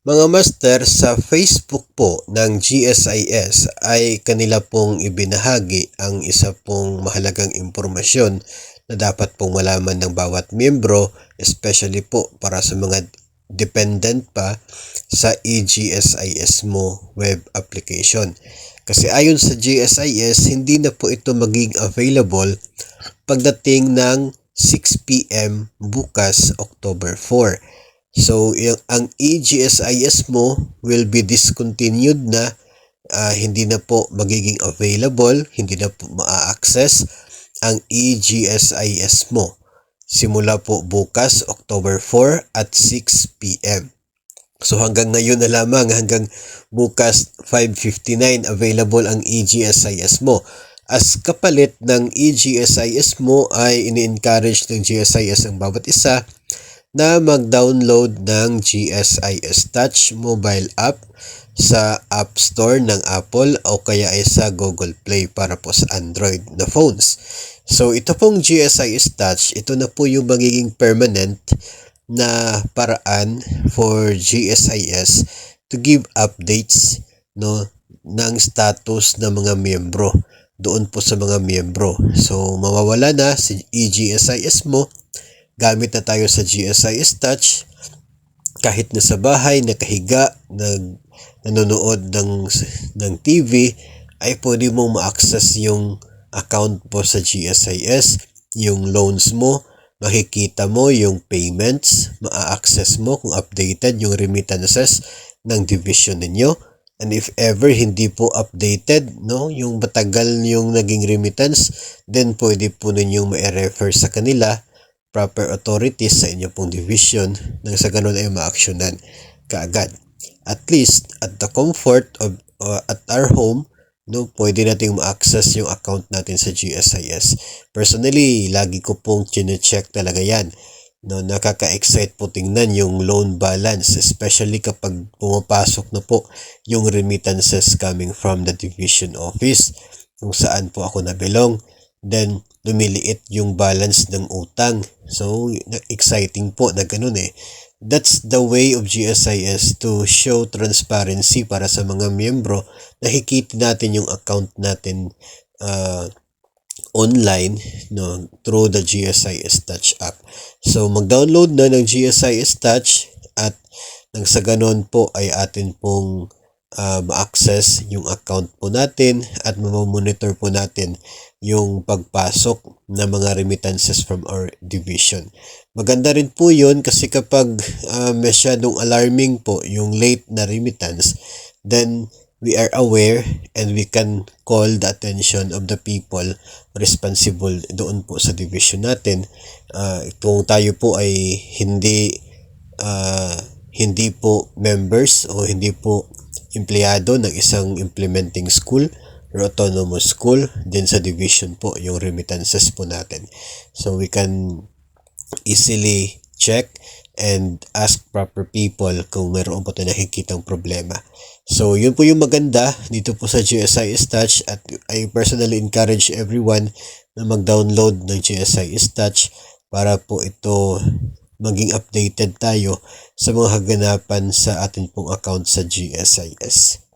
Mga master, sa Facebook po ng GSIS ay kanila pong ibinahagi ang isa pong mahalagang impormasyon na dapat pong malaman ng bawat miyembro, especially po para sa mga dependent pa sa eGSIS mo web application. Kasi ayon sa GSIS, hindi na po ito maging available pagdating ng 6 p.m. bukas October 4. So, ang eGSIS mo will be discontinued na, hindi na po magiging available, hindi na po ma-access ang eGSIS mo. Simula po bukas October 4 at 6 p.m. So hanggang ngayon na lamang, hanggang bukas 5:59 available ang eGSIS mo. As kapalit ng eGSIS mo ay ini-encourage ng GSIS ang bawat isa na mag-download ng GSIS Touch mobile app sa App Store ng Apple o kaya ay sa Google Play para po sa Android na phones. So ito pong GSIS Touch, ito na po yung magiging permanent na paraan for GSIS to give updates, no, ng status ng mga miyembro doon po sa mga miyembro. So mawawala na si eGSIS mo, gamit na tayo sa GSIS Touch, kahit na sa bahay, nakahiga, nanonood ng TV, ay pwede mong ma-access yung account po sa GSIS, yung loans mo, makikita mo yung payments, ma-access mo kung updated yung remittances ng division ninyo. And if ever hindi po updated, no, yung matagal yung naging remittance, then pwede po ninyong ma-refer sa kanila, proper authorities sa inyo pong division, nang sa ganun ay ma-actionan kaagad. At least at the comfort of at our home, no, pwede nating ma-access yung account natin sa GSIS. Personally, lagi ko pong chine-check talaga yan. No, nakaka-excite po tingnan yung loan balance, especially kapag pumapasok na po yung remittances coming from the division office kung saan po ako nabilong. Then lumiliit yung balance ng utang. So exciting po na ganun eh. That's the way of GSIS to show transparency para sa mga miyembro. Nakikita natin yung account natin online, no, through the GSIS Touch app. So mag-download na ng GSIS Touch at nang sa ganon po ay atin pong ma-access yung account po natin at mamamonitor po natin yung pagpasok ng mga remittances from our division. Maganda rin po yun kasi kapag masyadong alarming po yung late na remittance, then we are aware and we can call the attention of the people responsible doon po sa division natin. Kung tayo po ay hindi po members o hindi po empleyado ng isang implementing school or autonomous school, din sa division po yung remittances po natin. So we can easily check and ask proper people kung mayroon po tayo nakikitang problema. So yun po yung maganda dito po sa GSIS Touch, at I personally encourage everyone na mag-download ng GSIS Touch para po ito maging updated tayo sa mga kaganapan sa atin pong account sa GSIS.